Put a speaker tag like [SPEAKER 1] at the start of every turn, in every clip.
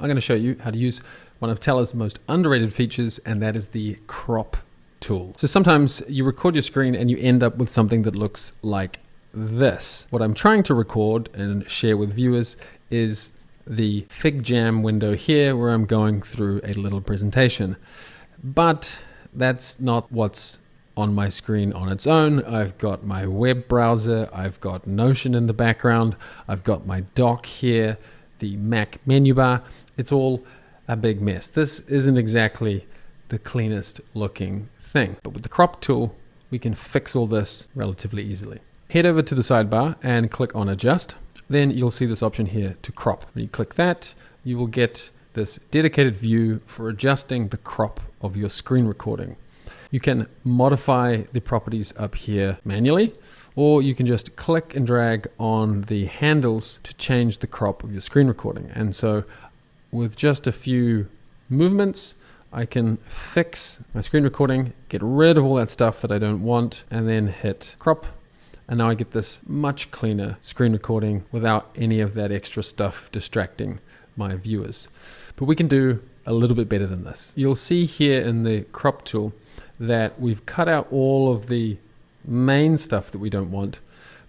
[SPEAKER 1] I'm going to show you how to use one of Tella's most underrated features, and that is the crop tool. So sometimes you record your screen and you end up with something that looks like this. What I'm trying to record and share with viewers is the FigJam window here where I'm going through a little presentation. But that's not what's on my screen on its own. I've got my web browser, I've got Notion in the background, I've got my dock here, the Mac menu bar. It's all a big mess. This isn't exactly the cleanest looking thing, but with the crop tool, we can fix all this relatively easily. Head over to the sidebar and click on adjust. Then you'll see this option here to crop. When you click that, you will get this dedicated view for adjusting the crop of your screen recording. You can modify the properties up here manually, or you can just click and drag on the handles to change the crop of your screen recording. And so with just a few movements, I can fix my screen recording, get rid of all that stuff that I don't want, and then hit crop. And now I get this much cleaner screen recording without any of that extra stuff distracting my viewers. But we can do a little bit better than this. You'll see here in the crop tool that we've cut out all of the main stuff that we don't want,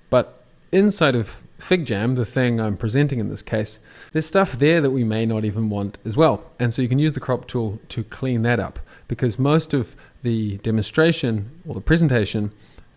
[SPEAKER 1] but inside of FigJam, the thing I'm presenting in this case, there's stuff there that we may not even want as well. And so you can use the crop tool to clean that up, because most of the demonstration or the presentation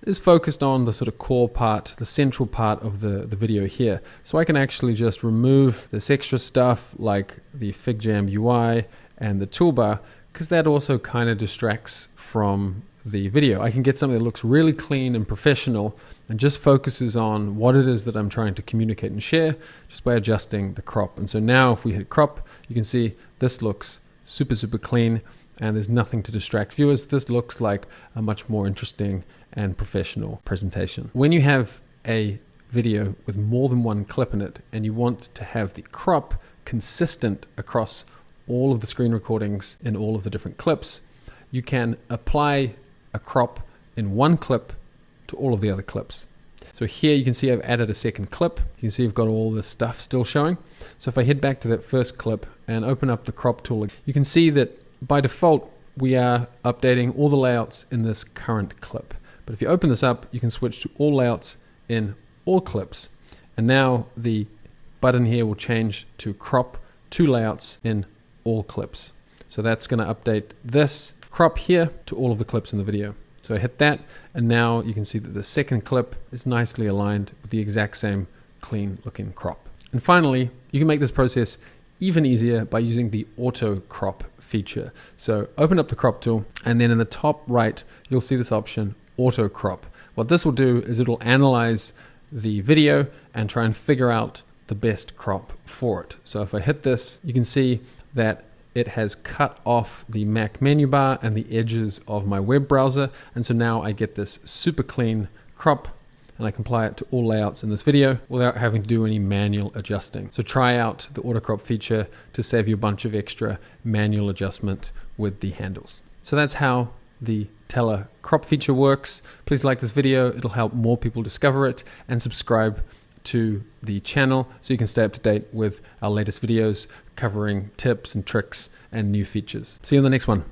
[SPEAKER 1] is focused on the sort of core part, the central part of the video here. So I can actually just remove this extra stuff like the FigJam UI and the toolbar, because that also kind of distracts from the video. I can get something that looks really clean and professional and just focuses on what it is that I'm trying to communicate and share just by adjusting the crop. And so now if we hit crop, you can see this looks super, super clean and there's nothing to distract viewers. This looks like a much more interesting and professional presentation. When you have a video with more than one clip in it and you want to have the crop consistent across all of the screen recordings in all of the different clips, you can apply a crop in one clip to all of the other clips. So here you can see I've added a second clip. You can see I've got all this stuff still showing. So if I head back to that first clip and open up the crop tool, you can see that by default we are updating all the layouts in this current clip. But if you open this up, you can switch to all layouts in all clips. And now the button here will change to crop to layouts in all clips. So that's going to update this crop here to all of the clips in the video. So I hit that, and now you can see that the second clip is nicely aligned with the exact same clean looking crop. And finally, you can make this process even easier by using the auto crop feature. So open up the crop tool, and then in the top right, you'll see this option, auto crop. What this will do is it'll analyze the video and try and figure out the best crop for it. So if I hit this, you can see that it has cut off the Mac menu bar and the edges of my web browser. And so now I get this super clean crop and I can apply it to all layouts in this video without having to do any manual adjusting. So try out the auto crop feature to save you a bunch of extra manual adjustment with the handles. So that's how the Tella crop feature works. Please like this video. It'll help more people discover it, and subscribe to the channel so you can stay up to date with our latest videos covering tips and tricks and new features. See you in the next one.